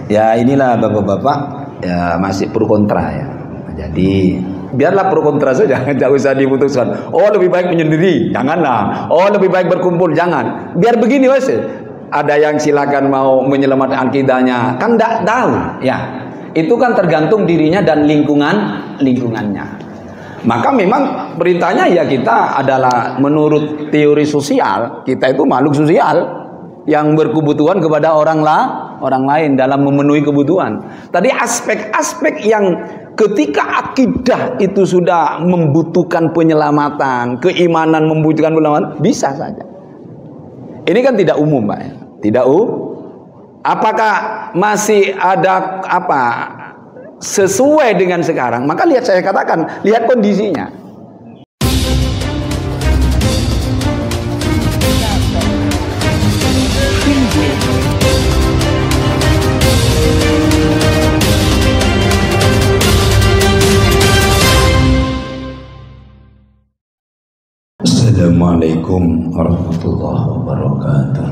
Ya inilah bapak-bapak ya masih pro kontra ya. Jadi biarlah pro kontra saja, tidak usah diputuskan. Oh lebih baik menyendiri, janganlah. Oh lebih baik berkumpul, jangan. Biar begini wes. Ada yang silakan mau menyelamatkan akidahnya, kan tidak tahu. Ya, itu kan tergantung dirinya dan lingkungannya. Maka memang perintahnya ya kita adalah menurut teori sosial, kita itu makhluk sosial yang berkebutuhan kepada orang lain dalam memenuhi kebutuhan. Tadi aspek-aspek yang ketika akidah itu sudah membutuhkan penyelamatan, keimanan membutuhkan penyelamatan, bisa saja. Ini kan tidak umum, Pak. Tidak apakah masih ada apa sesuai dengan sekarang? Maka lihat saya katakan, lihat kondisinya. Assalamualaikum warahmatullahi wabarakatuh.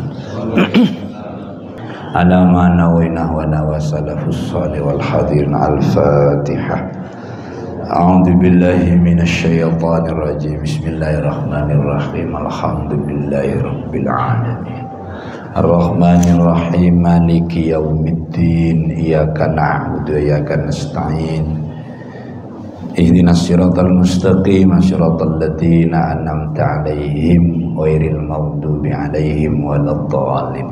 Ala ma nawaina wa nawa salafus salih wal hadirin al-fatihah. A'udzu billahi minasy syaithanir rajim. Bismillahirrahmanirrahim. Alhamdulillahirabbil alamin. Ar-Rahmanir Rahim. Maliki yaumiddin. Iyyaka na'budu wa iyyaka nasta'in. Ihdinas siratal mustaqim, siratal ladzina an'amta 'alaihim ghairil maghdubi 'alaihim waladdallin.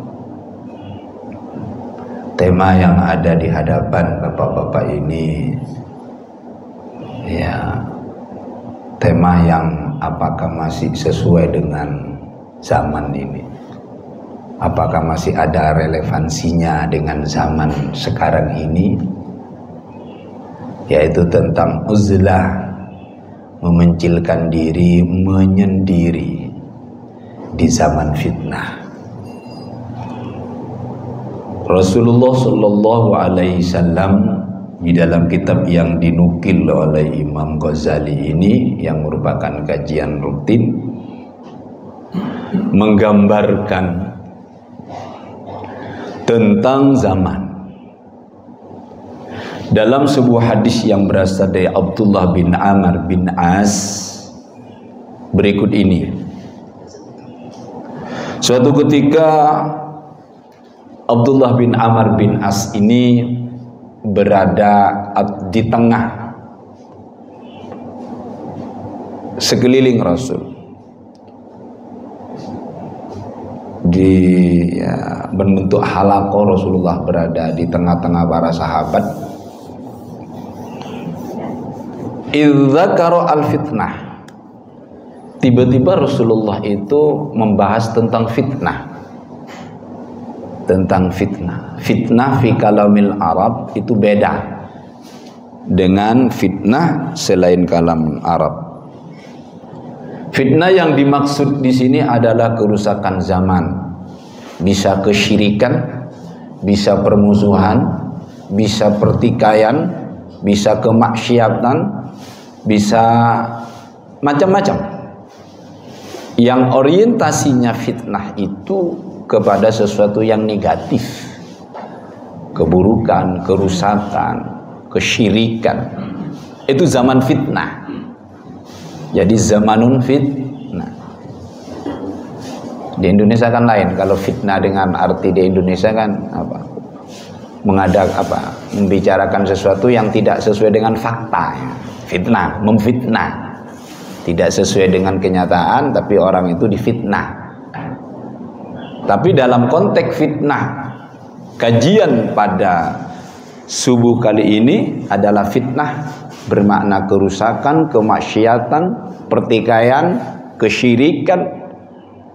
Tema yang ada di hadapan bapak-bapak ini ya tema yang apakah masih sesuai dengan zaman ini? Apakah masih ada relevansinya dengan zaman sekarang ini? Yaitu tentang uzlah, memencilkan diri, menyendiri di zaman fitnah. Rasulullah Shallallahu Alaihi Wasallam di dalam kitab yang dinukil oleh Imam Ghazali ini, yang merupakan kajian rutin, menggambarkan tentang zaman. Dalam sebuah hadis yang berasal dari Abdullah bin Amr bin As berikut ini. Suatu ketika Abdullah bin Amr bin As ini berada di tengah sekeliling Rasul. Di bentuk halaqah Rasulullah berada di tengah-tengah para sahabat. Idzakara al-fitnah. Tiba-tiba Rasulullah itu membahas tentang fitnah. Tentang fitnah. Fitnah fi kalamil Arab itu beda dengan fitnah selain kalam Arab. Fitnah yang dimaksud di sini adalah kerusakan zaman. Bisa kesyirikan, bisa permusuhan, bisa pertikaian, bisa kemaksiatan, bisa macam-macam. Yang orientasinya fitnah itu kepada sesuatu yang negatif, keburukan, kerusakan, kesyirikan. Itu zaman fitnah. Jadi zamanun fitnah. Di Indonesia kan lain. Kalau fitnah dengan arti di Indonesia kan apa? Membicarakan sesuatu yang tidak sesuai dengan fakta. Fitnah, memfitnah, tidak sesuai dengan kenyataan, tapi orang itu difitnah. Tapi dalam konteks fitnah, kajian pada subuh kali ini adalah fitnah bermakna kerusakan, kemaksiatan, pertikaian, kesyirikan,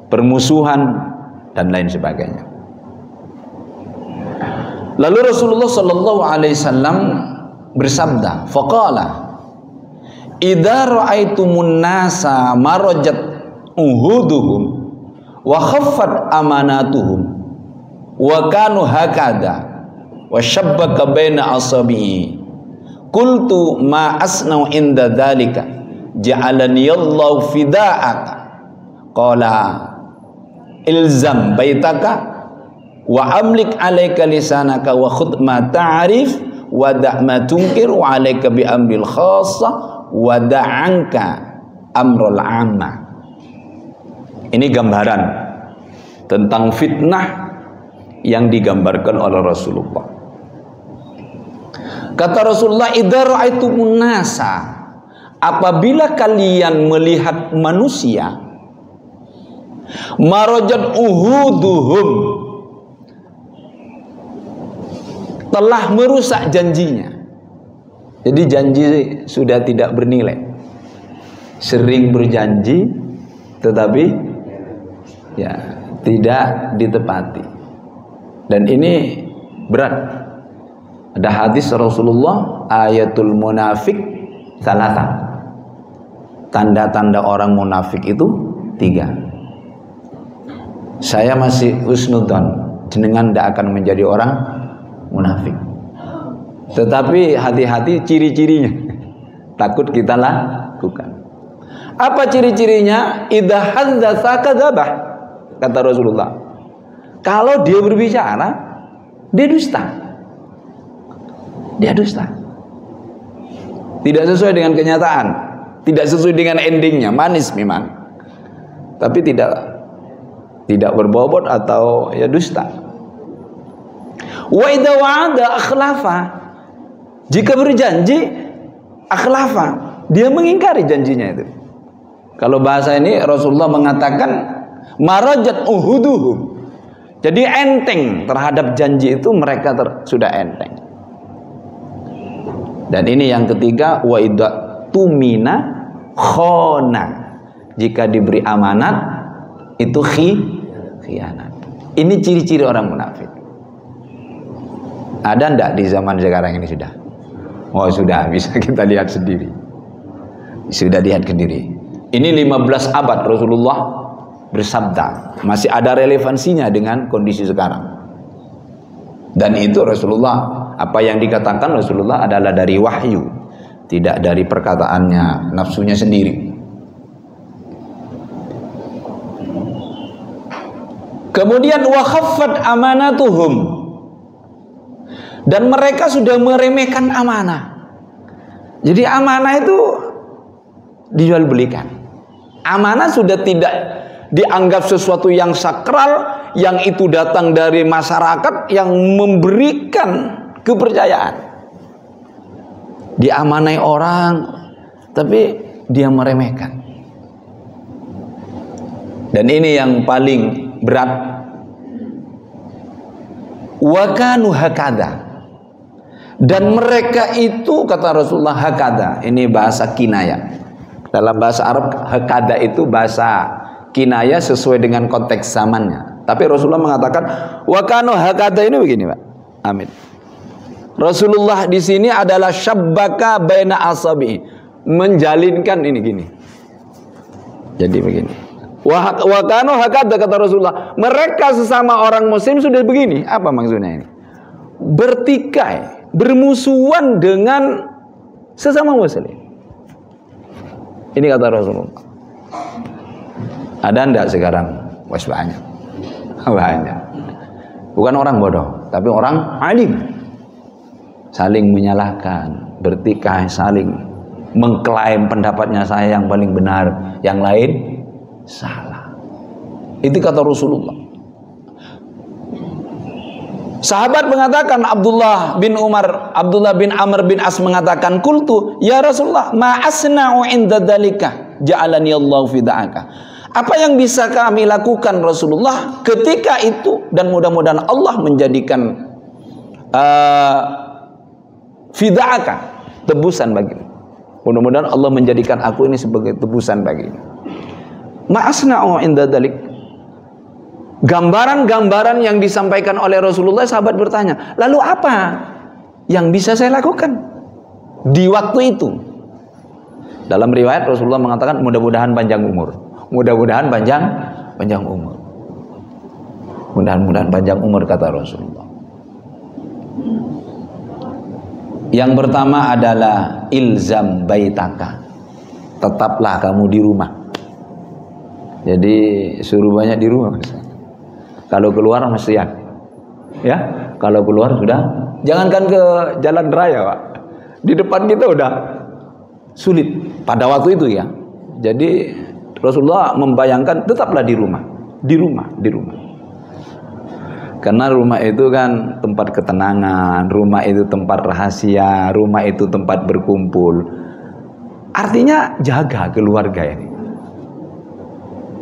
permusuhan, dan lain sebagainya. Lalu Rasulullah Sallallahu Alaihi Wasallam bersabda, faqala idza ra'aitumun nasa marajat uhuduhum wa khaffat amanatuhum wa kanu hakada wa shabbaka baina asabihi qultu ma asnau inda dzalika ja'alani Allahu fida'aka qala ilzam baitaka Wa amlik 'alaika lisanaka wa khudh ma ta'rif wa da' ma tunkir wa 'alaika bi amril khassah wa da'anka amrul 'amma. Ini gambaran tentang fitnah yang digambarkan oleh Rasulullah. Kata Rasulullah, idza ra'aitumun nasa, apabila kalian melihat manusia marajat uhuduhum, telah merusak janjinya. Jadi janji sudah tidak bernilai. Sering berjanji tetapi ya tidak ditepati. Dan ini berat. Ada hadis Rasulullah, ayatul munafik salasa. Tanda-tanda orang munafik itu 3. Saya masih husnudzon, jenengan tidak akan menjadi orang munafik. Tetapi hati-hati ciri-cirinya. Takut kita lakukan. Apa ciri-cirinya? Idza haddatsa kadzabah. Kata Rasulullah, kalau dia berbicara, dia dusta. Dia dusta. Tidak sesuai dengan kenyataan, tidak sesuai dengan endingnya. Manis memang, tapi tidak berbobot atau ya dusta. Wa idza wa'ada akhlafa. Jika berjanji akhlafa, dia mengingkari janjinya itu. Kalau bahasa ini Rasulullah mengatakan marajat uhuduhum. Jadi enteng terhadap janji itu, mereka sudah enteng. Dan ini yang ketiga, wa idza tumina khona. Jika diberi amanat itu khianat. Ini ciri-ciri orang munafik. Ada enggak di zaman sekarang ini sudah? Oh sudah, bisa kita lihat sendiri. Sudah lihat sendiri. Ini 15 abad Rasulullah bersabda, masih ada relevansinya dengan kondisi sekarang. Dan itu Rasulullah, apa yang dikatakan Rasulullah adalah dari wahyu, tidak dari perkataannya nafsunya sendiri. Kemudian wa khaffat amanatuhum, dan mereka sudah meremehkan amanah. Jadi amanah itu dijual belikan. Amanah sudah tidak dianggap sesuatu yang sakral, yang itu datang dari masyarakat yang memberikan kepercayaan. Diamanai orang, tapi dia meremehkan. Dan ini yang paling berat. Wa kanu hakada. Dan mereka itu, kata Rasulullah, hakada. Ini bahasa kinayah. Dalam bahasa Arab, hakada itu bahasa kinayah sesuai dengan konteks zamannya. Tapi Rasulullah mengatakan wa kanu hakada, ini begini, Pak. Amin. Rasulullah di sini adalah syabbaka baina asabi, menjalinkan ini gini. Jadi begini. Wa kanu hakada, kata Rasulullah, mereka sesama orang muslim sudah begini. Apa maksudnya ini? Bertikai, bermusuhan dengan sesama muslim. Ini kata Rasulullah. Ada enggak sekarang? Wes banyak. Banyak. Bukan orang bodoh, tapi orang alim. Saling menyalahkan, bertikai, saling mengklaim pendapatnya saya yang paling benar, yang lain salah. Itu kata Rasulullah. Sahabat mengatakan, Abdullah bin Amr bin As mengatakan, "Qultu ya Rasulullah, ma asna'u inda dzalika ja'alani Allah fida'aka." Apa yang bisa kami lakukan Rasulullah ketika itu, dan mudah-mudahan Allah menjadikan fida'aka, tebusan bagimu. Mudah-mudahan Allah menjadikan aku ini sebagai tebusan bagimu. Ma asna'u inda dzalika. Gambaran-gambaran yang disampaikan oleh Rasulullah, sahabat bertanya, lalu apa yang bisa saya lakukan di waktu itu? Dalam riwayat Rasulullah mengatakan, mudah-mudahan panjang umur. Mudah-mudahan panjang umur. Mudah-mudahan panjang umur, kata Rasulullah. Yang pertama adalah ilzam baitaka. Tetaplah kamu di rumah. Jadi suruh banyak di rumah. Kalau keluar mesti ya Ya, kalau keluar sudah, jangankan ke jalan raya, Pak. Di depan kita udah sulit pada waktu itu ya. Jadi Rasulullah membayangkan tetaplah di rumah. Karena rumah itu kan tempat ketenangan, rumah itu tempat rahasia, rumah itu tempat berkumpul. Artinya jaga keluarga ini.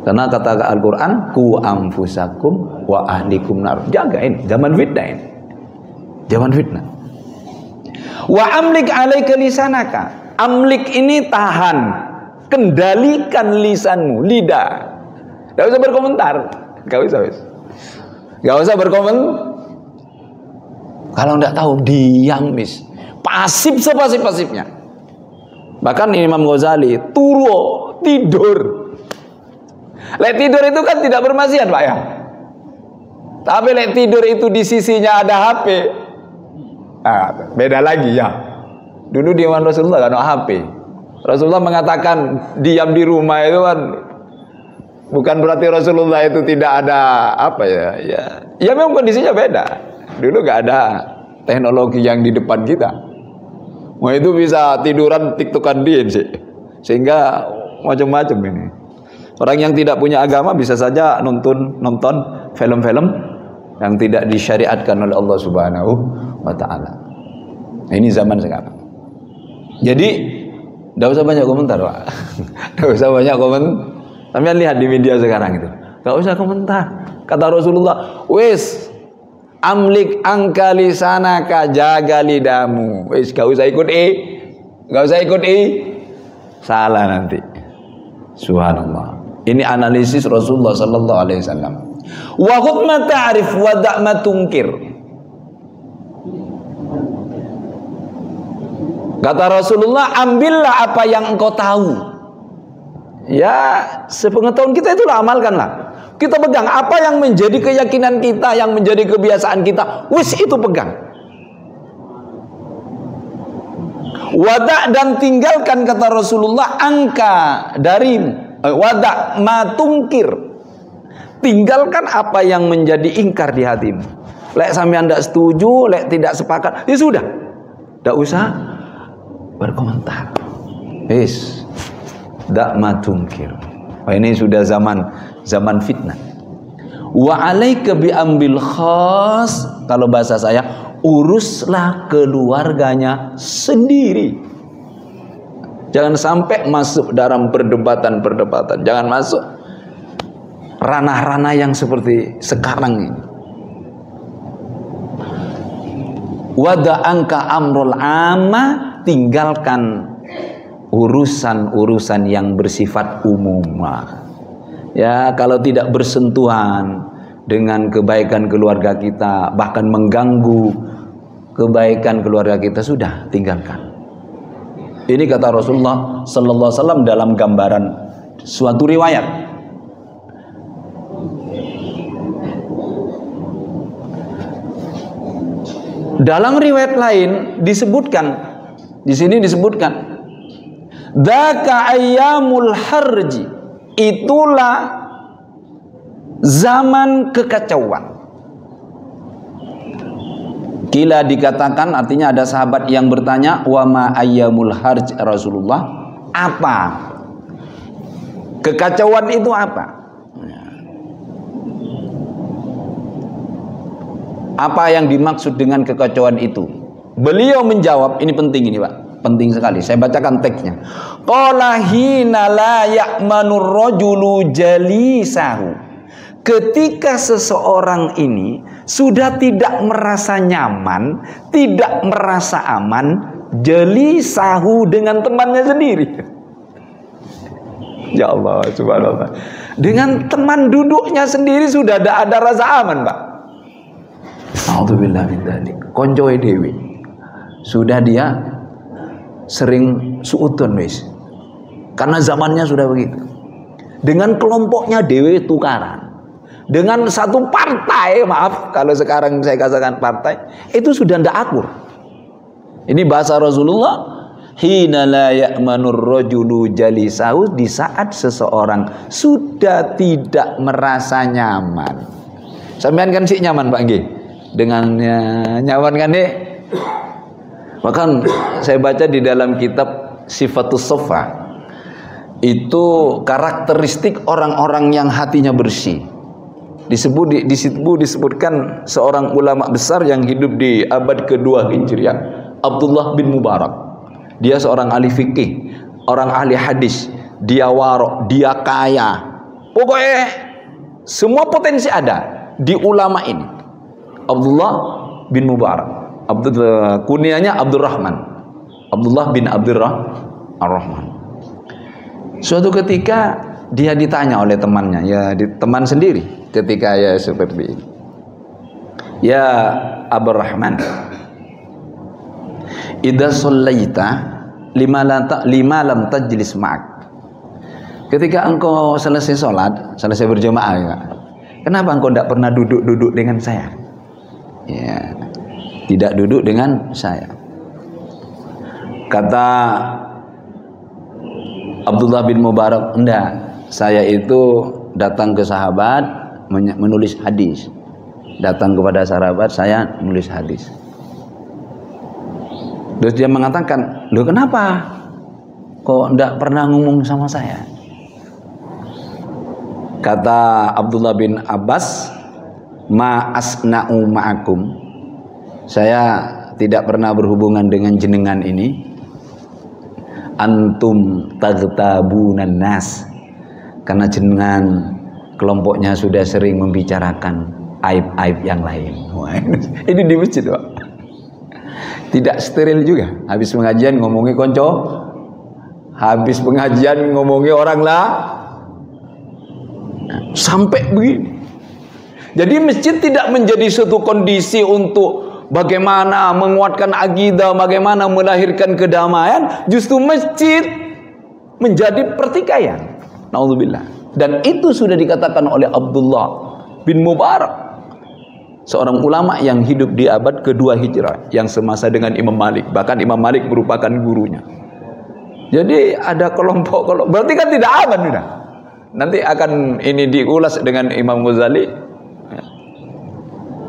Karena kata Al-Quran, ku anfusakum wa ahlikum nar. Jaga ini, zaman fitnah ini. Zaman fitnah. Wa amlik alaika lisanaka. Amlik ini tahan, kendalikan lisanmu, lidah. Gak usah berkomentar, gak usah berkomentar. Kalau tidak tahu, diam, pasif sepasif-pasifnya. Bahkan Imam Ghazali tidur. Tidur itu kan tidak bermaksiat, Pak ya. Tapi tidur itu di sisinya ada HP. Beda lagi ya. Dulu di zaman Rasulullah kan ada HP. Rasulullah mengatakan diam di rumah itu kan bukan berarti Rasulullah itu tidak ada apa ya. Ya memang kondisinya beda. Dulu gak ada teknologi yang di depan kita. Wah itu bisa tiduran tiktokan dia sih. Sehingga macam-macam ini. Orang yang tidak punya agama bisa saja nonton film-film yang tidak disyariatkan oleh Allah Subhanahu wa taala. Ini zaman sekarang. Jadi tidak usah banyak komentar, Pak. Tidak usah banyak komentar. Kalian lihat di media sekarang itu. Tidak usah komentar. Kata Rasulullah, "Wis amlik angka lisanaka, jaga lidahmu." Wis enggak usah ikut enggak usah ikut salah nanti. Subhanallah. Ini analisis Rasulullah sallallahu alaihi wasallam. Wa khudh ma ta'rif wa da' ma tunkir. Kata Rasulullah, ambillah apa yang engkau tahu. Ya, sepengetahuan kita itulah amalkanlah. Kita pegang apa yang menjadi keyakinan kita, yang menjadi kebiasaan kita, wis itu pegang. Wada' dan tinggalkan, kata Rasulullah, angka darimu. Wada' ma tungkir. Tinggalkan apa yang menjadi ingkar di hatimu. Lek sampean tidak setuju, lek tidak sepakat, ya sudah. Tidak usah berkomentar. Wis, da' ma tungkir. Ini sudah zaman fitnah. Wa alaika bi ambil khas. Kalau bahasa saya, uruslah keluarganya sendiri. Jangan sampai masuk dalam perdebatan. Jangan masuk ranah-ranah yang seperti sekarang ini. Wada angka amrul amma, tinggalkan urusan-urusan yang bersifat umum. Ya, kalau tidak bersentuhan dengan kebaikan keluarga kita, bahkan mengganggu kebaikan keluarga kita, sudah tinggalkan. Ini kata Rasulullah sallallahu alaihi wasallam dalam gambaran suatu riwayat. Dalam riwayat lain disebutkan, di sini disebutkan, dzaka ayyamul harji, itulah zaman kekacauan. Kila dikatakan, artinya ada sahabat yang bertanya, wa ma ayyamul harj Rasulullah, apa kekacauan itu, apa? Apa yang dimaksud dengan kekacauan itu? Beliau menjawab, ini penting ini Pak, penting sekali. Saya bacakan teksnya. Qala hina la ya'manur rajulu jalisahu. Ketika seseorang ini sudah tidak merasa nyaman, tidak merasa aman, jalisahu, dengan temannya sendiri. Ya Allah, subhanallah. Dengan teman duduknya sendiri sudah tidak ada rasa aman, Pak. A'udzubillah min dzalik. Koncoe dewi. Sudah dia sering suudon wis. Karena zamannya sudah begitu. Dengan kelompoknya dewi tukaran. Dengan satu partai, maaf kalau sekarang saya katakan partai, itu sudah tidak akur. Ini bahasa Rasulullah, hina la ya'manur rajulu jalisahu, di saat seseorang sudah tidak merasa nyaman. Sampean kan sih nyaman Pak nggih? dengan nyaman kan deh. Bahkan saya baca di dalam kitab Sifatus Sofa, itu karakteristik orang-orang yang hatinya bersih. Disebutkan seorang ulama besar yang hidup di abad kedua Hijriah, Abdullah bin Mubarak. Dia seorang ahli fikih, orang ahli hadis, dia warok, dia kaya. Pokoknya semua potensi ada di ulama ini. Abdullah bin Mubarak. Kunianya Abdurrahman. Abdullah bin Abdurrahman. Suatu ketika dia ditanya oleh temannya, ya teman sendiri, ketika ya seperti ini. Ya Abdurrahman, idza shallaita lima lam tajlis ma'ak. Ketika engkau selesai sholat, selesai berjamaah, ya, kenapa engkau tidak pernah duduk-duduk dengan saya? Ya, tidak duduk dengan saya. Kata Abdullah bin Mubarak, enggak, saya itu datang ke sahabat menulis hadis. Datang kepada sahabat saya menulis hadis. Terus dia mengatakan, loh kenapa kok enggak pernah ngomong sama saya? Kata Abdullah bin Abbas, ma asna'u ma'akum, saya tidak pernah berhubungan dengan jenengan ini. Antum taghtabunan nas, karena jenengan kelompoknya sudah sering membicarakan aib-aib yang lain. Ini di masjid, Pak. Tidak steril juga. Habis pengajian ngomongi konco, habis pengajian ngomongi orang lah, sampai begini. Jadi masjid tidak menjadi suatu kondisi untuk bagaimana menguatkan akidah, bagaimana melahirkan kedamaian. Justru masjid menjadi pertikaian. Naudzubillah. Dan itu sudah dikatakan oleh Abdullah bin Mubarak, seorang ulama yang hidup di abad kedua Hijrah, yang semasa dengan Imam Malik. Bahkan Imam Malik merupakan gurunya. Jadi ada kelompok-kelompok, berarti kan tidak aman sudah. Nanti akan ini diulas dengan Imam Ghazali.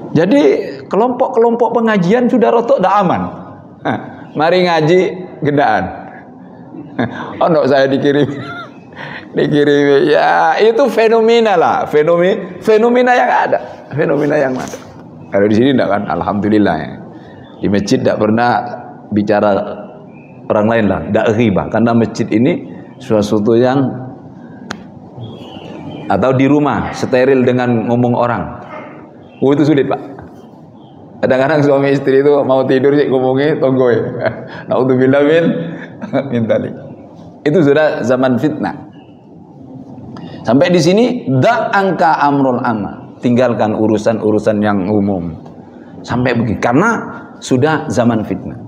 Jadi kelompok-kelompok pengajian sudah rotok dah aman. Mari ngaji gendaan. Oh no, saya dikirim ya, itu fenomena lah, fenomena yang ada, Kalau di sini enggak kan, alhamdulillah ya. Di masjid tidak pernah bicara orang lain lah, tidak ghibah, karena masjid ini sesuatu yang, atau di rumah steril dengan ngomong orang. Oh itu sulit, Pak. Kadang-kadang suami istri itu mau tidur sih ngomongnya tonggoy. Naudzubillah min dzalik. Itu sudah zaman fitnah. Sampai di sini angka amrul amma, tinggalkan urusan-urusan yang umum. Sampai begitu karena sudah zaman fitnah.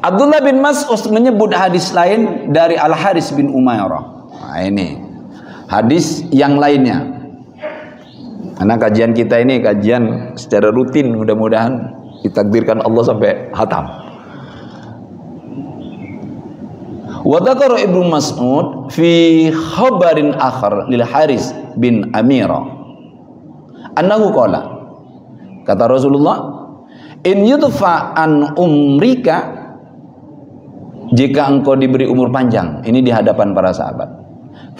Abdullah bin Mas'ud menyebut hadis lain dari Al-Haris bin Umairah. Nah, ini hadis yang lainnya. Karena kajian kita ini kajian secara rutin, mudah-mudahan ditakdirkan Allah sampai hatam. Wa dzakara Ibnu Mas'ud fi khabarin akhar lil Haris bin Amira annahu qala, kata Rasulullah, in yudfa an umrika, jika engkau diberi umur panjang, ini di hadapan para sahabat,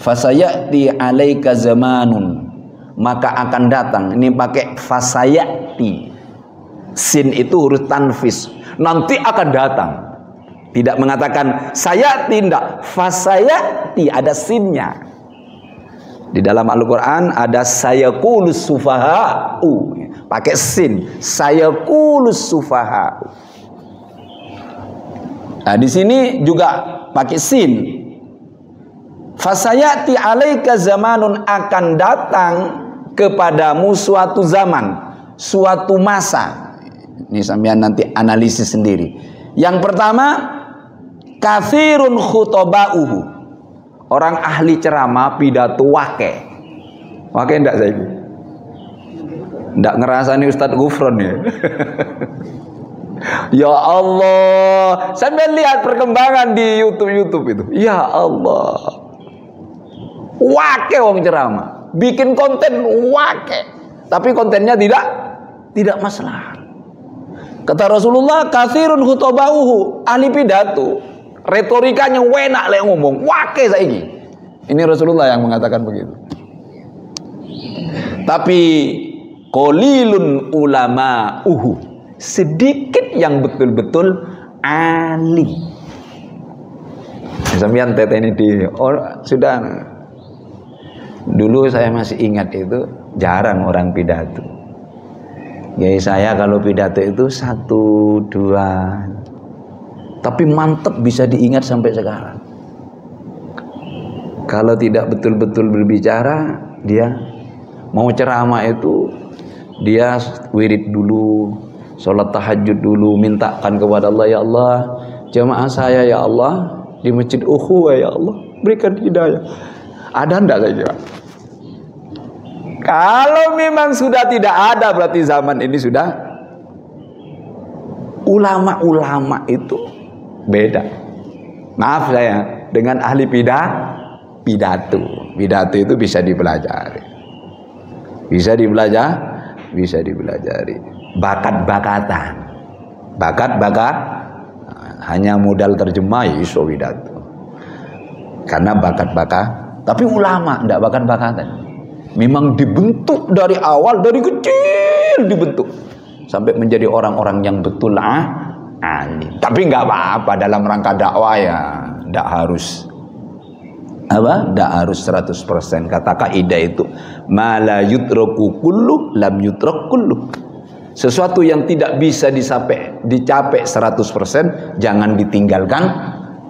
fasayati alaika zamanun, maka akan datang, ini pakai fasayati, sin itu huruf tanfis, nanti akan datang, tidak mengatakan sayati, tidak, fasayati ada sinnya. Di dalam Al-Quran ada sayaqulus sufaha'u, pakai sin, sayaqulus sufaha'u. Nah di sini juga pakai sin. Fasayati alaika zamanun, akan datang kepadamu suatu zaman, suatu masa. Ini sampean nanti analisis sendiri. Yang pertama, kathirun khutoba'uhu, orang ahli ceramah pidato wake enggak saya ini enggak ngerasani Ustadz Gufron ya. Ya Allah, sampai lihat perkembangan di YouTube itu. Ya Allah, wake wong ceramah, bikin konten wake, tapi kontennya tidak tidak masalah. Kata Rasulullah, katsirun khutobauhu, ahli pidato, retorikanya enak lek ngomong, wake saiki. Ini Rasulullah yang mengatakan begitu. Tapi qalilun ulama'uhu, sedikit yang betul-betul alim. Sampeyan teteni di sudah. Dulu saya masih ingat itu jarang orang pidato. Ya saya kalau pidato itu 1, 2, tapi mantep bisa diingat sampai sekarang. Kalau tidak betul-betul berbicara, dia mau ceramah itu dia wirid dulu, sholat tahajud dulu, mintakan kepada Allah, ya Allah, jamaah saya ya Allah di masjid ukhuwah ya Allah, berikan hidayah. Ada enggak saya kira? Kalau memang sudah tidak ada, berarti zaman ini sudah ulama-ulama itu beda. Maaf saya, dengan ahli pidato. Pidato itu bisa dipelajari. Bisa dipelajari. Bakat-bakatan. Bakat-bakat hanya modal terjemah iso pidato. Karena bakat-bakat, tapi ulama enggak bakat-bakatan. Memang dibentuk dari awal, dari kecil dibentuk sampai menjadi orang-orang yang betul alim. Tapi nggak apa-apa dalam rangka dakwah ya, nggak harus nggak harus 100%. Kata kaidah itu, ma la yutraku kullu lam yutrak kullu. Sesuatu yang tidak bisa dicapai 100%, jangan ditinggalkan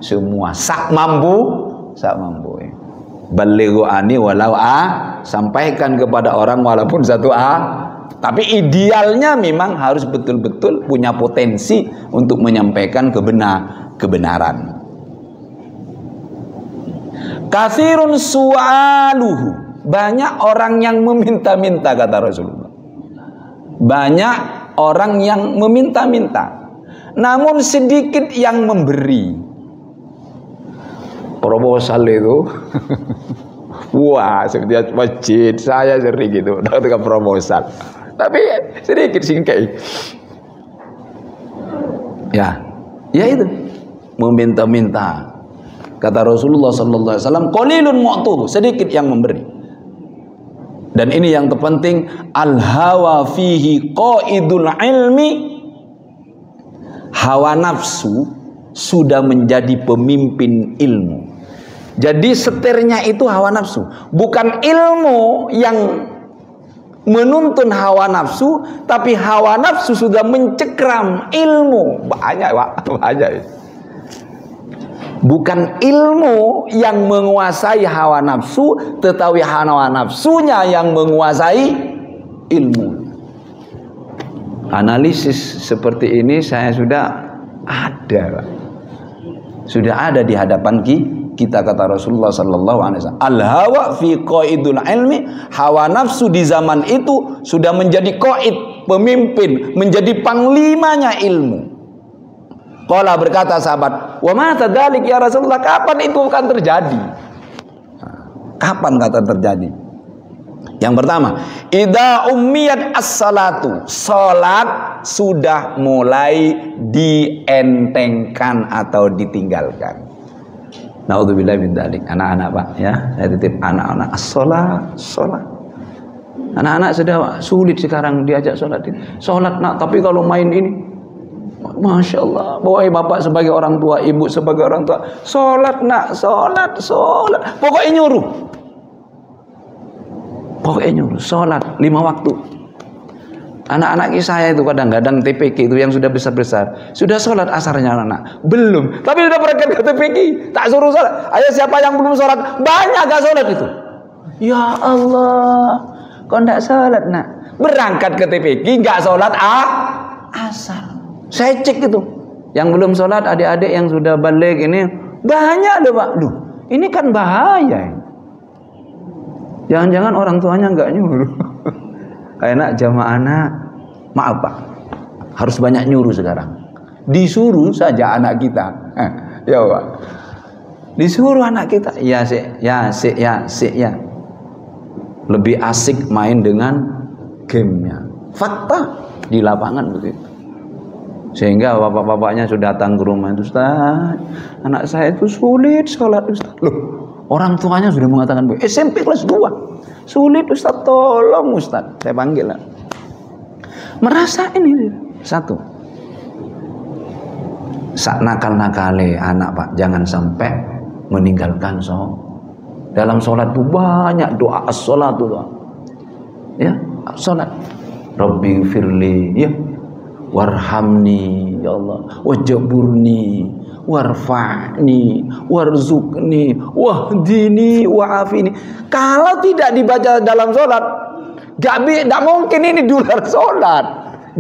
semua. Sak mampu. Balighu ani walau sampaikan kepada orang walaupun 1 tapi idealnya memang harus betul-betul punya potensi untuk menyampaikan kebenaran. Katsirun su'aluhu, banyak orang yang meminta-minta, kata Rasulullah. Banyak orang yang meminta-minta, namun sedikit yang memberi. Proposal itu wah, seperti masjid saya sering gitu dengan proposal, tapi sedikit singkai. Ya itu meminta-minta. Kata Rasulullah sallallahu alaihi wasallam, qalilun mu'tuhu, sedikit yang memberi. Dan ini yang terpenting, al hawa fihi qaidul ilmi. Hawa nafsu sudah menjadi pemimpin ilmu. Jadi setirnya itu hawa nafsu, bukan ilmu yang menuntun hawa nafsu, tapi hawa nafsu sudah mencekram ilmu. Banyak Pak, banyak. Bukan ilmu yang menguasai hawa nafsu, tetapi hawa nafsunya yang menguasai ilmu. Analisis seperti ini saya sudah ada, Pak. Sudah ada di hadapan kita, kata Rasulullah sallallahu alaihi wasallam. Al-hawa fi qaidul ilmi, hawa nafsu di zaman itu sudah menjadi qaid, pemimpin, menjadi panglimanya ilmu. Qala, berkata sahabat, wa ma tadzalik ya Rasulullah, kapan itu akan terjadi? Kapan kata terjadi? Yang pertama, idza ummiyat as-salatu, salat sudah mulai dientengkan atau ditinggalkan. Naudzubillah min dzalik. Anak-anak Pak ya, saya titip anak-anak sholat. Anak-anak sudah sulit sekarang diajak sholat. Sholat nak, tapi kalau main ini, masya Allah. Wahai bapak sebagai orang tua, ibu sebagai orang tua, sholat nak, sholat. Pokoknya nyuruh, sholat 5 waktu. Anak-anak saya itu kadang-kadang TPQ itu yang sudah besar-besar, sudah sholat asarnya anak, belum, tapi sudah berangkat ke TPQ, tak suruh sholat. Ayo siapa yang belum sholat? Banyak gak sholat itu. Ya Allah, kok enggak sholat nak? Berangkat ke TPQ gak sholat asar. Saya cek itu, yang belum sholat adik-adik yang sudah balik ini banyak deh Pak. Duh, ini kan bahaya. Jangan-jangan orang tuanya nggak nyuruh. Enak jamaah anak, maaf Pak, harus banyak nyuruh sekarang. Disuruh saja anak kita, ya Pak. Disuruh anak kita, ya. Lebih asik main dengan gamenya. Fakta. di lapangan begitu. Sehingga bapak-bapaknya sudah datang ke rumah itu, Ustaz, anak saya itu sulit sholat Ustaz. Loh, orang tuanya sudah mengatakan, SMP kelas 2, sulit Ustaz, tolong Ustaz. Saya panggil lah. Merasa ini satu, sak nakal-nakale anak Pak, jangan sampai meninggalkan sholat. Dalam sholat itu banyak doa as-sholat itu, ya, sholat. Rabbi firli, ya, warhamni, ya Allah, wajburni, warfa'ni, warzuqni, wahdini, wa'afini. Kalau tidak dibaca dalam sholat, gak mungkin ini di luar sholat.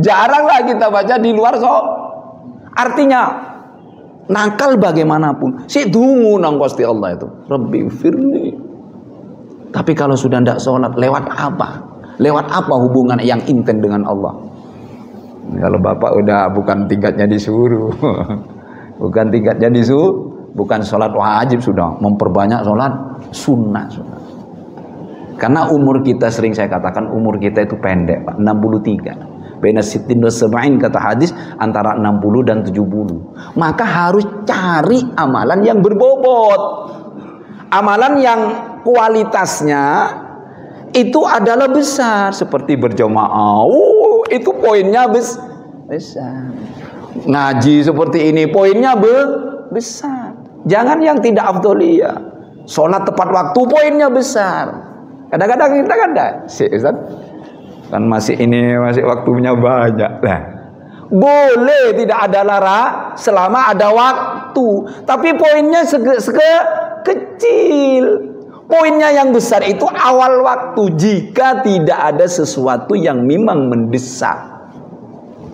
Jaranglah kita baca di luar sholat. Artinya nakal bagaimanapun, si dungu nang Gusti Allah itu, Rabbi firli. Tapi kalau sudah tidak sholat, lewat apa? Lewat apa hubungan yang intens dengan Allah? Kalau bapak udah bukan tingkatnya disuruh, bukan tingkatnya disuruh, bukan sholat wajib, sudah memperbanyak sholat sunnah. Karena umur kita, sering saya katakan, umur kita itu pendek Pak, 63. Baina sittin wa sab'in kata hadis, antara 60 dan 70. Maka harus cari amalan yang berbobot, amalan yang kualitasnya itu adalah besar, seperti berjamaah. Itu poinnya besar. Ngaji seperti ini poinnya besar. Jangan yang tidak afdoliyah. Sholat tepat waktu poinnya besar. Kadang-kadang kita kan Ustaz, kan masih waktunya banyak lah. Boleh tidak ada larang selama ada waktu, tapi poinnya kecil. Poinnya yang besar itu awal waktu, jika tidak ada sesuatu yang memang mendesak.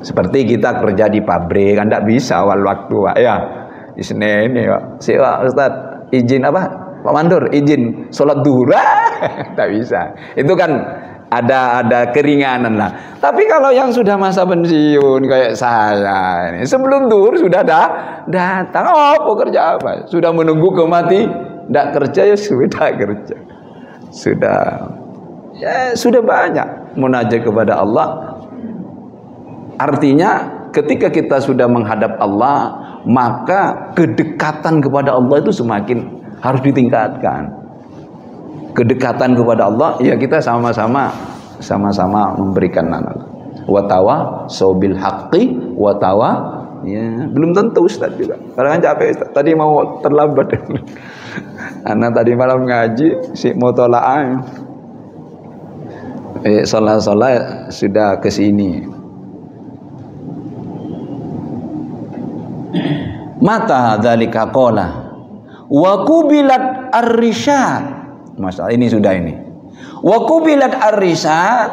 Seperti kita kerja di pabrik, kan tidak bisa awal waktu Pak, ya. Di sini ini Pak, Ustaz, izin apa? Pak Mandur, izin sholat duhur. Tidak bisa. Itu kan ada keringanan lah. Tapi kalau yang sudah masa pensiun kayak saya ini, sebelum duhur sudah datang, kerja apa? Sudah menunggu kematian. Tidak kerja ya sudah kerja, sudah banyak munajat kepada Allah. Artinya ketika kita sudah menghadap Allah, maka kedekatan kepada Allah itu semakin harus ditingkatkan. Kedekatan kepada Allah, ya kita sama-sama memberikan anak. Watawa sobil haqqi watawa, ya belum tentu Ustaz juga. Kadang capek Ustaz, tadi mau terlambat. Anak tadi malam ngaji, si mutola'ah, sholat sudah kesini. Mata dzalika qala wa kubilat ar-risyad. Masalah ini sudah ini. Wa kubilat ar-risyad,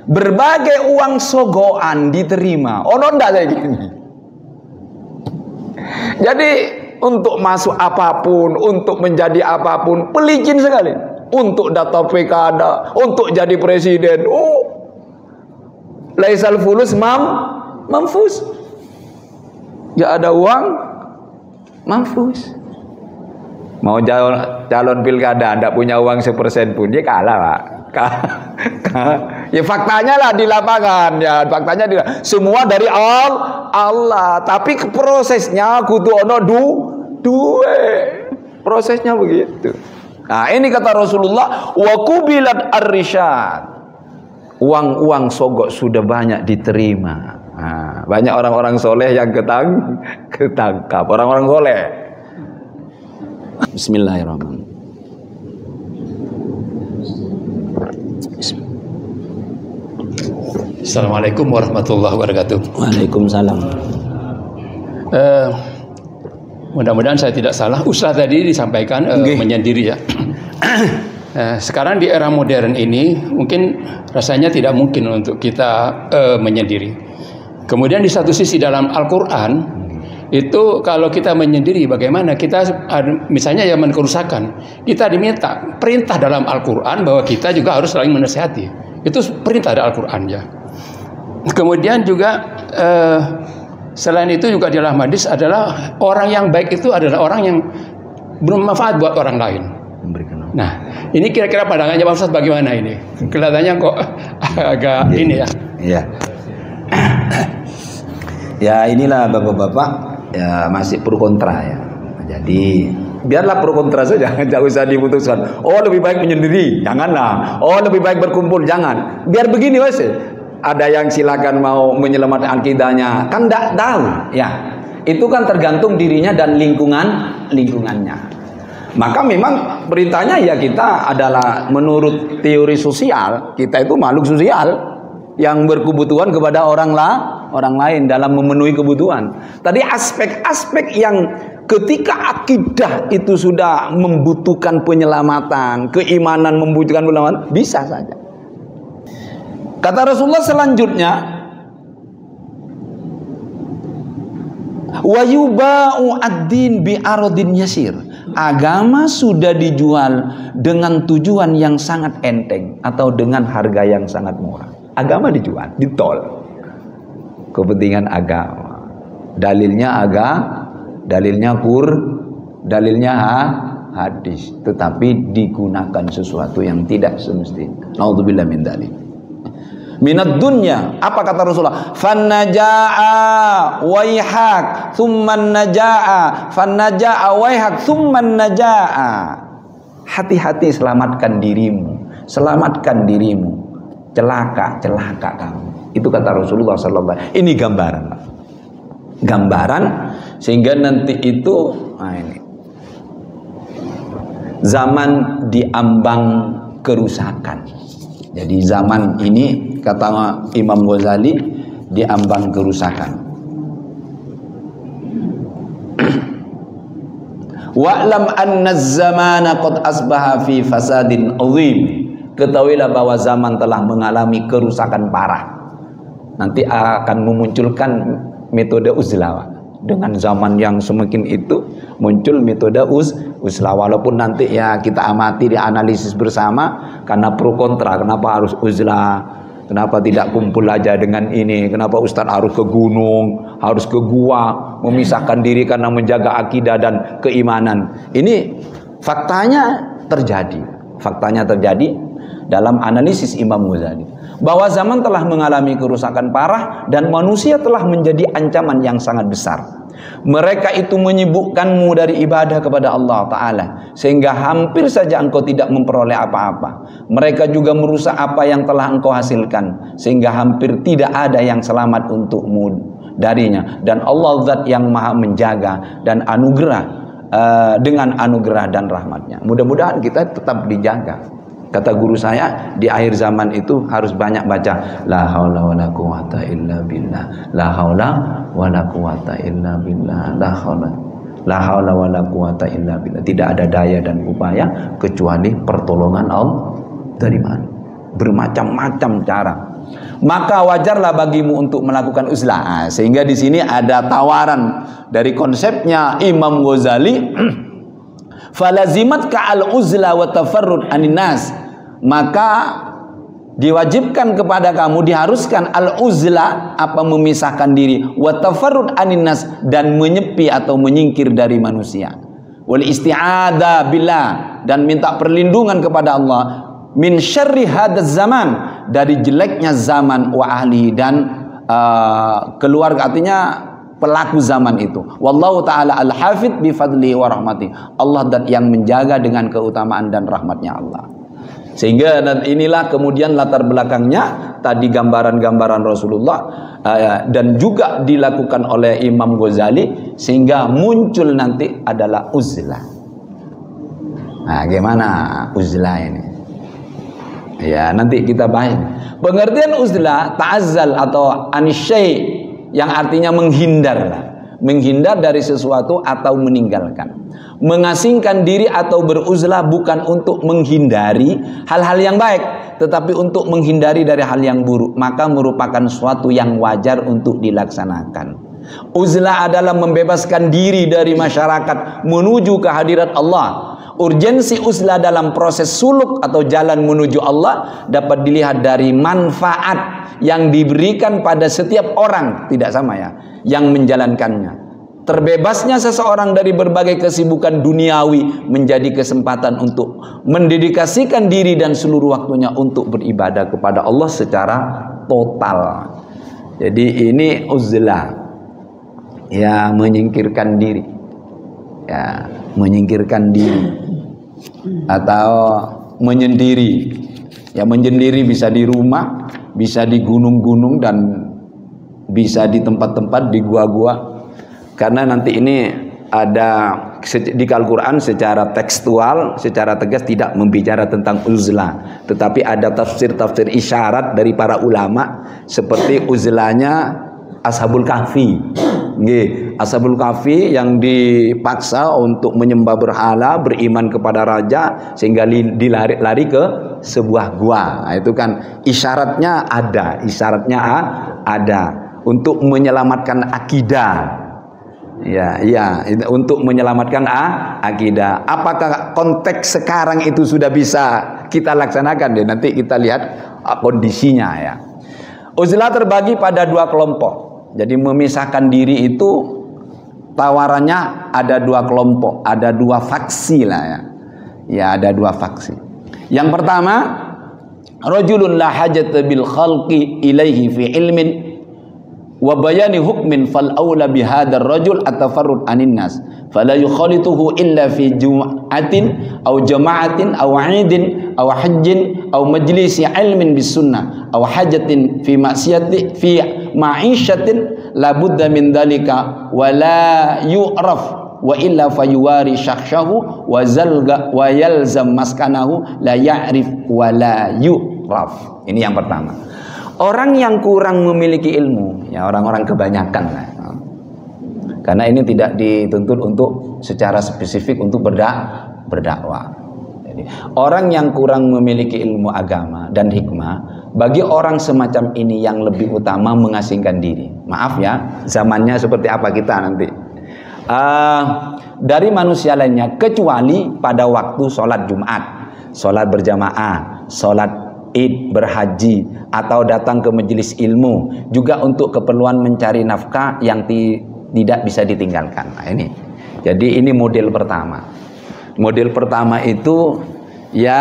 berbagai uang sogoan diterima. Ono ndak kayak gini. Jadi untuk masuk apapun, untuk menjadi apapun, pelicin sekali. Untuk data pilkada, untuk jadi presiden. Laisal fulus mamfus. Ya ada uang, mamfus. Mau calon pilkada, tidak punya uang 1% pun, dia kalah Pak. Ya faktanya lah di lapangan, ya faktanya semua dari Allah. Tapi prosesnya kudu ono prosesnya begitu. Nah ini kata Rasulullah, wa kubilat ar-risyad, uang sogok sudah banyak diterima. Nah, banyak orang-orang soleh yang ketangkap, orang-orang soleh. Bismillahirrahmanirrahim. Assalamualaikum warahmatullahi wabarakatuh. Waalaikumsalam. Mudah-mudahan saya tidak salah. Ustaz tadi disampaikan menyendiri ya. Sekarang di era modern ini mungkin rasanya tidak mungkin untuk kita menyendiri. Kemudian di satu sisi dalam Al-Quran itu kalau kita menyendiri bagaimana kita misalnya zaman kerusakan, kita diminta perintah dalam Al-Quran bahwa kita juga harus saling menasihati. Itu perintah dari Al-Quran ya. Kemudian juga selain itu juga di dalam hadis adalah orang yang baik itu adalah orang yang bermanfaat buat orang lain. Nah, ini kira-kira pandangannya Pak Ustaz bagaimana ini? Kelihatannya kok agak ini ya. Iya. Ya inilah bapak-bapak ya masih pro kontra ya. Jadi biarlah pro kontra saja, jangan usah diputuskan. Oh lebih baik menyendiri, janganlah. Oh lebih baik berkumpul, jangan. Biar begini wes. Ada yang silakan mau menyelamatkan akidahnya, kan tidak tahu. Ya itu kan tergantung dirinya dan lingkungannya. Maka memang perintahnya ya kita adalah menurut teori sosial, kita itu makhluk sosial yang berkebutuhan kepada orang lain dalam memenuhi kebutuhan. Tadi aspek-aspek yang ketika akidah itu sudah membutuhkan penyelamatan, keimanan membutuhkan penyelamatan, bisa saja. Kata Rasulullah selanjutnya, wa yuba'u ad-din bi aradin yasir. Agama sudah dijual dengan tujuan yang sangat enteng atau dengan harga yang sangat murah. Agama dijual, ditol. Kepentingan agama. Dalilnya dalilnya hadis, tetapi digunakan sesuatu yang tidak semestinya. Naudzubillah min dzalik. Minad dunya, apa kata Rasulullah? Fannaja'a waihak thumman naja'a, fannaja'a waihak thumman naja'a. Hati-hati, selamatkan dirimu, celaka kamu. Itu kata Rasulullah sallallahu alaihi wasallam. Ini gambaran sehingga nanti itu ini zaman diambang kerusakan. Jadi zaman ini kata Imam Ghazali diambang kerusakan. Wa'lam anna az-zamana qad asbaha fi fasadin 'azim. Ketahuilah bahwa zaman telah mengalami kerusakan parah. Nanti akan memunculkan metode uzlah. Dengan zaman yang semakin itu muncul metode uzlah. Walaupun nanti ya kita amati, dianalisis bersama karena pro kontra. Kenapa harus uzlah? Kenapa tidak kumpul aja dengan ini? Kenapa Ustadz harus ke gunung, harus ke gua, memisahkan diri karena menjaga akidah dan keimanan? Ini faktanya terjadi. Dalam analisis Imam Ghazali, bahwa zaman telah mengalami kerusakan parah dan manusia telah menjadi ancaman yang sangat besar. Mereka itu menyibukkanmu dari ibadah kepada Allah Ta'ala, sehingga hampir saja engkau tidak memperoleh apa-apa. Mereka juga merusak apa yang telah engkau hasilkan, sehingga hampir tidak ada yang selamat untukmu darinya. Dan Allah Zat yang maha menjaga dan anugerah, dengan anugerah dan rahmatnya. Mudah-mudahan kita tetap dijaga. Kata guru saya, di akhir zaman itu harus banyak baca la haula wala quwata illa billah, la haula wala quwata illa billah, la haula wala quwata illa billah. Tidak ada daya dan upaya kecuali pertolongan Allah dari mana? Bermacam-macam cara. Maka wajarlah bagimu untuk melakukan uzlah. Sehingga di sini ada tawaran dari konsepnya Imam Ghazali. Falazimat ka'al uzla wa tafarrud anin nas. Maka diwajibkan kepada kamu, diharuskan al-uzla, apa memisahkan diri, wa tafarrud anin nas, dan menyepi atau menyingkir dari manusia. Wal isti'adha billah, dan minta perlindungan kepada Allah min syarri hadzal zaman, dari jeleknya zaman wa ahli, dan keluarga, artinya pelaku zaman itu. Wallahu ta'ala al-hafidh bi fadli wa rahmati. Allah dan yang menjaga dengan keutamaan dan rahmatnya Allah. Sehingga dan inilah kemudian latar belakangnya tadi gambaran-gambaran Rasulullah dan juga dilakukan oleh Imam Ghazali, sehingga muncul nanti adalah uzlah. Nah, gimana uzlah ini? Ya, nanti kita bahas. Pengertian uzlah, ta'azzal atau anisyai, yang artinya menghindar dari sesuatu atau meninggalkan. Mengasingkan diri atau beruzlah bukan untuk menghindari hal-hal yang baik, tetapi untuk menghindari dari hal yang buruk, maka merupakan suatu yang wajar untuk dilaksanakan. Uzlah adalah membebaskan diri dari masyarakat menuju kehadirat Allah. Urgensi uzlah dalam proses suluk atau jalan menuju Allah dapat dilihat dari manfaat yang diberikan pada setiap orang, tidak sama ya, yang menjalankannya. Terbebasnya seseorang dari berbagai kesibukan duniawi menjadi kesempatan untuk mendedikasikan diri dan seluruh waktunya untuk beribadah kepada Allah secara total. Jadi ini uzlah, ya menyingkirkan diri, ya menyingkirkan diri atau menyendiri. Ya menyendiri bisa di rumah, bisa di gunung-gunung, dan bisa di tempat-tempat, di gua-gua. Karena nanti ini ada di Al-Quran secara tekstual, secara tegas tidak membicara tentang uzlah, tetapi ada tafsir-tafsir isyarat dari para ulama seperti uzlahnya Ashabul Kahfi. Ashabul Kahfi yang dipaksa untuk menyembah berhala, beriman kepada raja, sehingga lari ke sebuah gua. Nah, itu kan isyaratnya ada untuk menyelamatkan akidah. Ya, untuk menyelamatkan akidah. Apakah konteks sekarang itu sudah bisa kita laksanakan? Nanti kita lihat kondisinya ya. Uzlah terbagi pada dua kelompok. Jadi memisahkan diri itu tawarannya ada dua kelompok, ada dua faksi lah ya. Ya, ada dua faksi. Yang pertama, rajulun la hajata bil khalqi ilaihi fi ilmin wa bayani hukmin fal aula bi hadzal rajul atafarrud anin nas fala yukhalituhu illa fi jum'atin aw jama'atin aw 'idin aw hajjin aw majlisi ilmin bis sunnah aw hajatin fi ma'siyati fi ma'isyatin la budda min dalika wa la yu'raf wa illa fayuwari syakhshahu wa zalga wa yalzam maskanahu la ya'rif wa la yu'raf. Ini yang pertama. Orang yang kurang memiliki ilmu, ya orang-orang kebanyakan lah. Karena ini tidak dituntut untuk secara spesifik untuk berdakwah. Jadi, orang yang kurang memiliki ilmu agama dan hikmah, bagi orang semacam ini yang lebih utama mengasingkan diri. Maaf ya, zamannya seperti apa kita nanti. Dari manusia lainnya, kecuali pada waktu sholat Jumat, sholat berjamaah, sholat Id, berhaji, atau datang ke majelis ilmu, juga untuk keperluan mencari nafkah yang tidak bisa ditinggalkan. Nah, ini. Jadi ini model pertama. Model pertama itu ya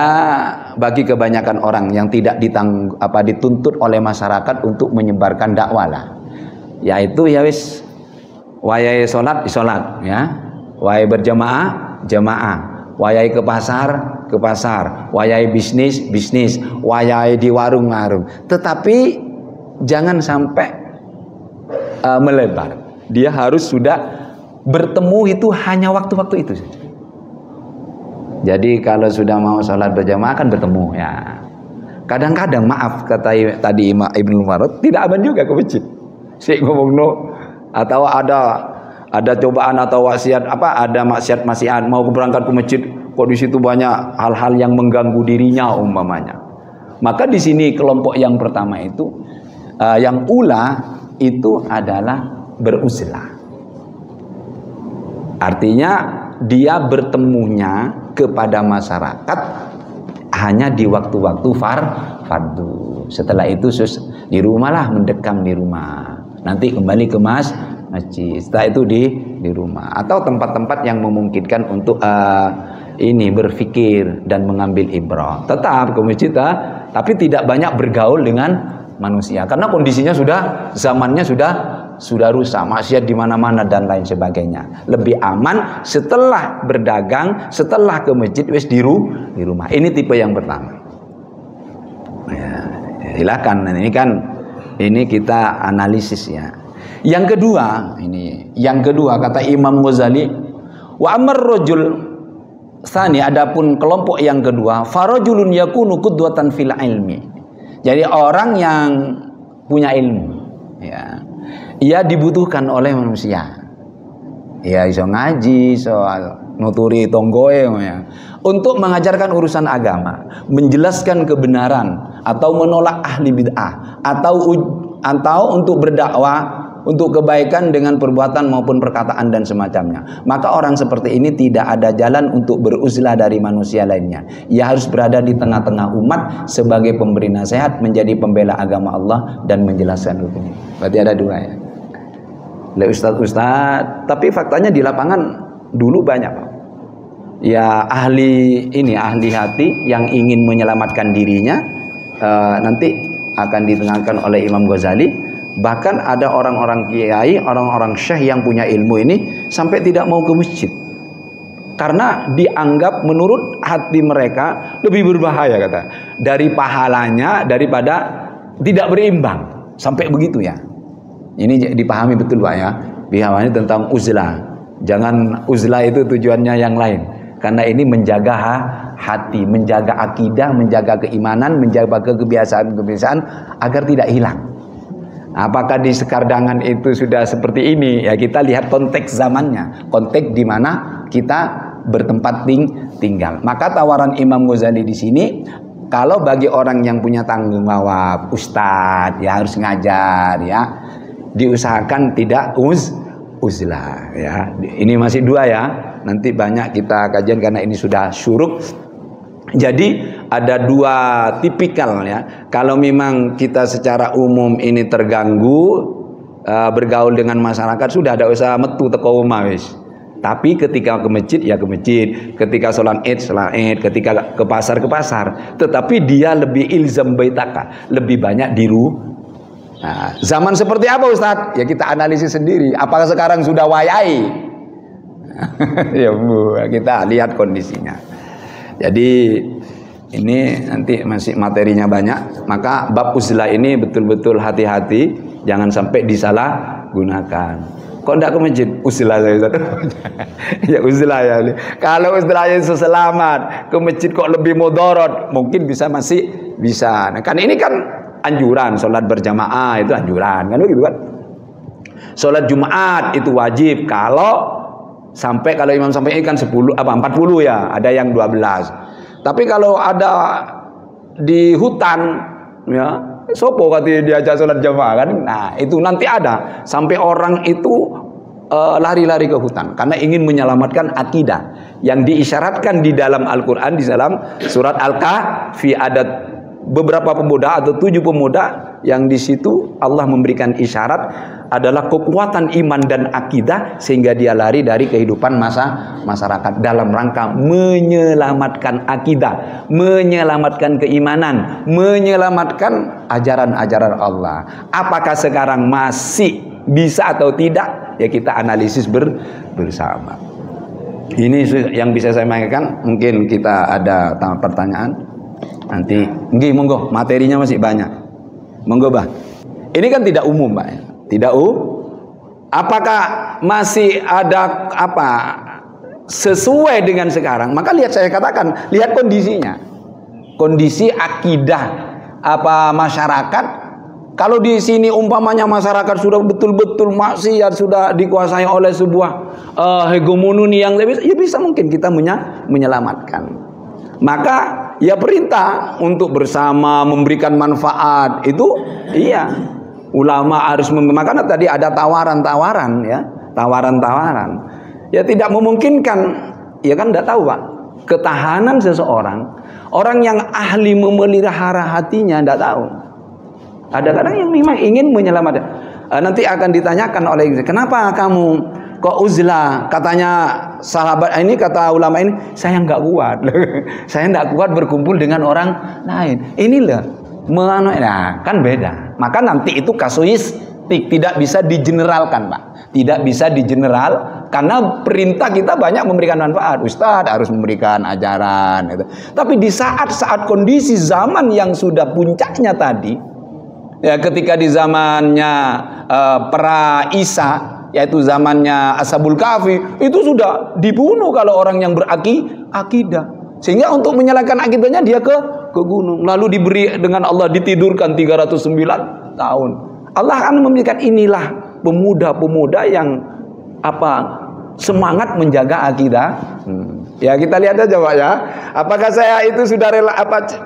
bagi kebanyakan orang yang tidak dituntut oleh masyarakat untuk menyebarkan dakwah lah. Yaitu ya wis wayai salat ya. Wayai berjamaah, jamaah. Wayai ke pasar, wayai bisnis, wayai di warung. Tetapi jangan sampai melebar. Dia harus sudah bertemu itu hanya waktu-waktu itu saja. Jadi kalau sudah mau sholat berjamaah kan bertemu ya. Kadang-kadang maaf kata tadi Imam Ibnu Farad tidak aman juga ke masjid. Si ngomong no, atau ada cobaan atau wasiat ada maksiat mau berangkat ke masjid, kok di situ banyak hal-hal yang mengganggu dirinya umpamanya. Maka di sini kelompok yang pertama itu yang ula itu adalah beruzlah. Artinya dia bertemunya kepada masyarakat hanya di waktu-waktu fardu. Setelah itu di rumah lah, mendekam di rumah. Nanti kembali ke masjid. Setelah itu di rumah atau tempat-tempat yang memungkinkan untuk berpikir dan mengambil ibrah. Tetap ke masjid, tapi tidak banyak bergaul dengan manusia karena kondisinya zamannya sudah rusak, maksiat di mana-mana dan lain sebagainya. Lebih aman setelah berdagang, setelah ke masjid wis di rumah. Ini tipe yang pertama. Ya, silakan ini kita analisis ya. Yang kedua kata Imam Ghazali, wa amar rajul tsani, adapun kelompok yang kedua, farajulun yakunu qudwatan fil ilmi. Jadi orang yang punya ilmu ya, ia dibutuhkan oleh manusia. Ya iso ngaji, iso nuturi tonggoe ya, untuk mengajarkan urusan agama, menjelaskan kebenaran atau menolak ahli bid'ah atau untuk berdakwah untuk kebaikan dengan perbuatan maupun perkataan dan semacamnya. Maka orang seperti ini tidak ada jalan untuk beruzlah dari manusia lainnya. Ia harus berada di tengah-tengah umat sebagai pemberi nasihat, menjadi pembela agama Allah dan menjelaskan hukumnya. Berarti ada dua ya. Ustaz, tapi faktanya di lapangan dulu banyak Pak. Ya ahli hati yang ingin menyelamatkan dirinya nanti akan ditenangkan oleh Imam Ghazali. Bahkan ada orang-orang kiai, orang-orang syekh yang punya ilmu ini sampai tidak mau ke masjid. Karena dianggap menurut hati mereka lebih berbahaya kata. Dari pahalanya daripada tidak berimbang. Sampai begitu ya. Ini dipahami betul Pak ya. Pahami tentang uzlah. Jangan uzlah itu tujuannya yang lain. Karena ini menjaga hati, menjaga akidah, menjaga keimanan, menjaga kebiasaan-kebiasaan agar tidak hilang. Apakah di Sekardangan itu sudah seperti ini? Ya kita lihat konteks zamannya, konteks di mana kita bertempat tinggal. Maka tawaran Imam Ghazali di sini, kalau bagi orang yang punya tanggung jawab, ustadz ya harus ngajar ya, diusahakan tidak uzlah ya. Ini masih 2 ya. Nanti banyak kita kajian karena ini sudah syuruk. Jadi ada 2 tipikal ya. Kalau memang kita secara umum ini terganggu bergaul dengan masyarakat, sudah ada usaha metu teko omah wis. Tapi ketika ke masjid ya ke masjid, ketika sholat id, ketika ke pasar. Tetapi dia lebih ilzam baitaka, lebih banyak di rumah. Nah, zaman seperti apa Ustadz? Ya kita analisis sendiri. Apakah sekarang sudah wayai? Ya Bu, kita lihat kondisinya. Jadi ini nanti masih materinya banyak. Maka bab uzlah ini betul-betul hati-hati, jangan sampai disalah gunakan. Kok enggak ke masjid? Uzlah saya. Ya uzlah ya. Kalau uzlahnya selamat, ke masjid kok lebih mudarat, mungkin masih bisa. Nah, kan ini kan anjuran, sholat berjamaah itu anjuran, kan begitu kan? Sholat Jumat itu wajib kalau Imam sampai ini kan 40 ya, ada yang 12. Tapi kalau ada di hutan ya, sopo katanya diajak sholat jamaah kan? Nah itu nanti ada sampai orang itu lari-lari ke hutan karena ingin menyelamatkan akidah yang diisyaratkan di dalam Al-Quran, di dalam surat Al-Kahfi ada beberapa pemuda atau 7 pemuda yang di situ Allah memberikan isyarat adalah kekuatan iman dan akidah sehingga dia lari dari kehidupan masyarakat dalam rangka menyelamatkan akidah, menyelamatkan keimanan, menyelamatkan ajaran-ajaran Allah. Apakah sekarang masih bisa atau tidak? Ya kita analisis bersama. Ini yang bisa saya sampaikan. Mungkin kita ada pertanyaan. Nanti, monggo, materinya masih banyak. Monggo, Bah. Ini kan tidak umum, Pak. Tidak apakah masih ada sesuai dengan sekarang? Maka saya katakan, lihat kondisinya. Kondisi akidah masyarakat. Kalau di sini umpamanya masyarakat sudah betul-betul maksiat, sudah dikuasai oleh sebuah hegemoni yang bisa mungkin kita menyelamatkan. Maka ya perintah untuk bersama memberikan manfaat itu iya. Ulama harus makanya tadi ada tawaran-tawaran ya, tawaran-tawaran. Ya tidak memungkinkan, ya kan enggak tahu Pak. Ketahanan seseorang, orang yang ahli memelihara hatinya enggak tahu. Ada kadang yang memang ingin menyelamatkan. Nanti akan ditanyakan oleh kenapa kamu kok uzlah? Katanya sahabat ini, kata ulama ini, saya enggak kuat. Saya enggak kuat berkumpul dengan orang lain. Inilah nah, kan beda. Maka nanti itu kasuistik, tidak bisa digeneralkan, Pak. Tidak bisa digeneral karena perintah kita banyak memberikan manfaat. Ustadz harus memberikan ajaran gitu. Tapi di saat-saat kondisi zaman yang sudah puncaknya tadi, ya ketika di zamannya pra Isa, yaitu zamannya Ashabul Kahfi, itu sudah dibunuh kalau orang yang berakidah. Sehingga untuk menyalakan akidahnya dia ke gunung, lalu diberi dengan Allah ditidurkan 309 tahun. Allah akan memberikan inilah pemuda-pemuda yang semangat menjaga akidah. Ya kita lihat aja Pak ya. Apakah saya itu sudah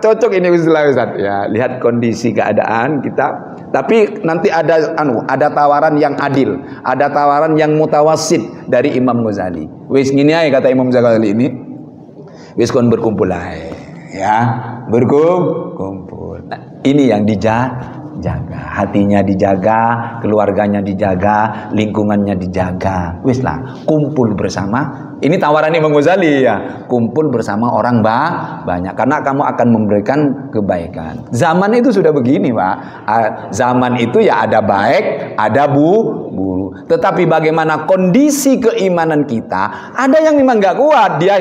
cocok ini Ustaz? Ya lihat kondisi keadaan kita. Tapi nanti ada tawaran yang adil, ada tawaran yang mutawasid dari Imam Ghazali. Wis ngene ae kata Imam Ghazali ini. Wis kon berkumpul ae. Ya, berkumpul. Nah, ini yang jaga. Hatinya dijaga, keluarganya dijaga, lingkungannya dijaga. Wis lah, kumpul bersama. Ini tawaran Imam Ghazali ya. Kumpul bersama orang banyak. Karena kamu akan memberikan kebaikan. Zaman itu sudah begini, Pak. Zaman itu ya ada baik, ada buruk. Tetapi bagaimana kondisi keimanan kita, ada yang memang gak kuat, dia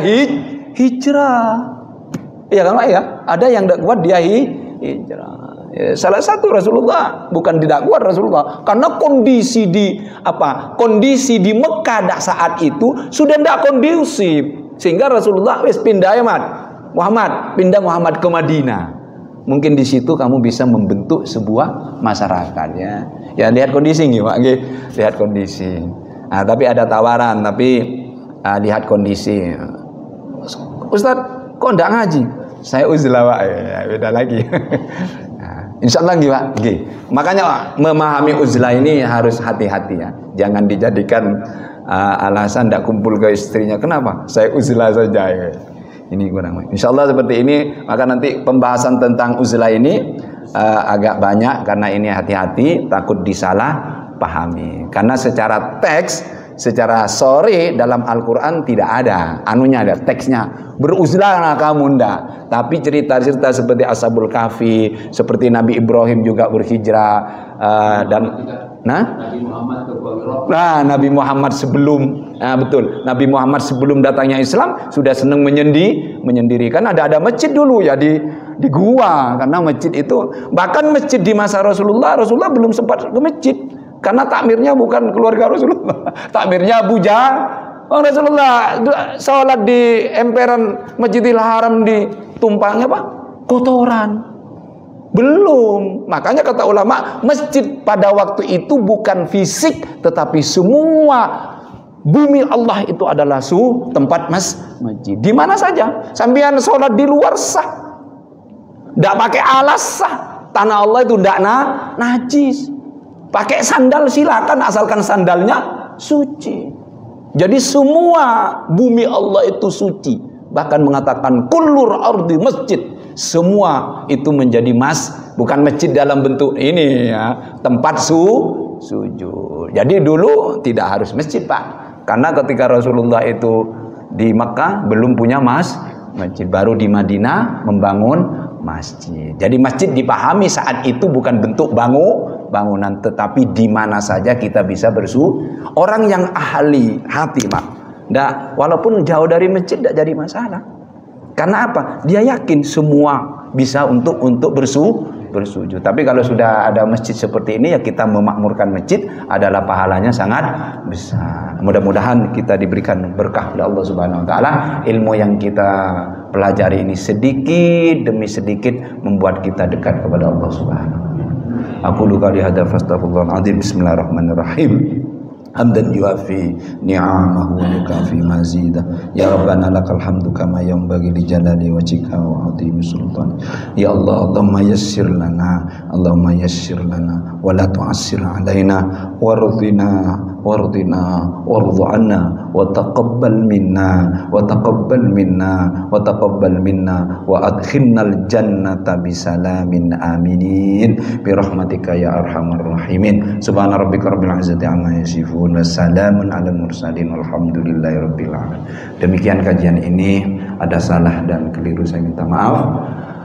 hijrah. Iya kan Pak ya? Ada yang gak kuat, dia hijrah. Ya, salah satu Rasulullah bukan tidak kuat Rasulullah karena kondisi di Mekah saat itu sudah tidak kondusif sehingga Rasulullah pindah Muhammad ke Madinah. Mungkin di situ kamu bisa membentuk sebuah masyarakat ya. Ya lihat kondisi nih Pak, lihat kondisi. Nah, tapi ada tawaran lihat kondisi. Ustadz kok enggak ngaji? Saya uzlah Pak ya, beda lagi. Insya Allah Pak. Makanya memahami uzlah ini harus hati-hati ya. Jangan dijadikan alasan tidak kumpul ke istrinya. Kenapa? Saya uzlah saja ya. Ini kurang. Insya Allah seperti ini. Maka nanti pembahasan tentang uzlah ini agak banyak karena ini hati-hati, takut disalah pahami. Karena secara teks, secara sore dalam Al-Quran tidak ada ada teksnya beruzlah kamu ndak. Tapi cerita-cerita seperti Ashabul Kahfi, seperti Nabi Ibrahim juga berhijrah dan Nabi Muhammad sebelum Nabi Muhammad sebelum datangnya Islam sudah senang menyendirikan. Ada masjid dulu ya di gua, karena masjid itu bahkan masjid di masa Rasulullah belum sempat ke masjid. Karena takmirnya bukan keluarga Rasulullah. Takmirnya Abu Jahal. Rasulullah sholat di emperan Masjidil Haram ditumpangnya kotoran. Belum. Makanya kata ulama, masjid pada waktu itu bukan fisik, tetapi semua bumi Allah itu adalah tempat masjid. Di mana saja. Sambian sholat di luar sah. Tidak pakai alas sah. Tanah Allah itu tidak najis. Pakai sandal silakan asalkan sandalnya suci. Jadi semua bumi Allah itu suci. Bahkan mengatakan kullur ardi masjid. Semua itu menjadi bukan masjid dalam bentuk ini ya, tempat sujud. Jadi dulu tidak harus masjid Pak. Karena ketika Rasulullah itu di Mekah belum punya masjid, baru di Madinah membangun masjid. Jadi masjid dipahami saat itu bukan bentuk bangunan, tetapi di mana saja kita bisa orang yang ahli hati Pak. Walaupun jauh dari masjid tidak jadi masalah. Karena apa? Dia yakin semua bisa untuk bersujud. Tapi kalau sudah ada masjid seperti ini ya kita memakmurkan masjid adalah pahalanya sangat besar. Mudah-mudahan kita diberikan berkah oleh Allah Subhanahu wa taala. Ilmu yang kita pelajari ini sedikit demi sedikit membuat kita dekat kepada Allah Subhanahu wa taala. Aku qali hadza fastaghfirullahal azim. Bismillahirrahmanirrahim. Hamdan yuafi ni'amahu wa yukafi mazida. Ya Rabbana lakal hamdu kama yanbaghi li jalali wajhika wa 'azimi sultan. Ya Allah, Allahumma yassir lana wa la tu'assir alaina wardina warḍu 'anna wa taqabbal minna wa adkhilnal jannata bisalamin aminin bi rahmatika ya arhamar rahimin. Subhana rabbika rabbil izzati amma yasifun wa salamun alal mursalin walhamdulillahi rabbil alamin. Demikian kajian ini, ada salah dan keliru saya minta maaf.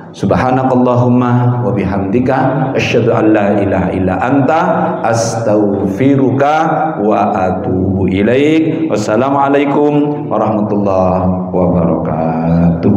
Subhanakallahumma wa bihamdika asyhadu an la ilaha illa anta astaghfiruka wa atubu ilaik. Wassalamualaikum warahmatullahi wabarakatuh.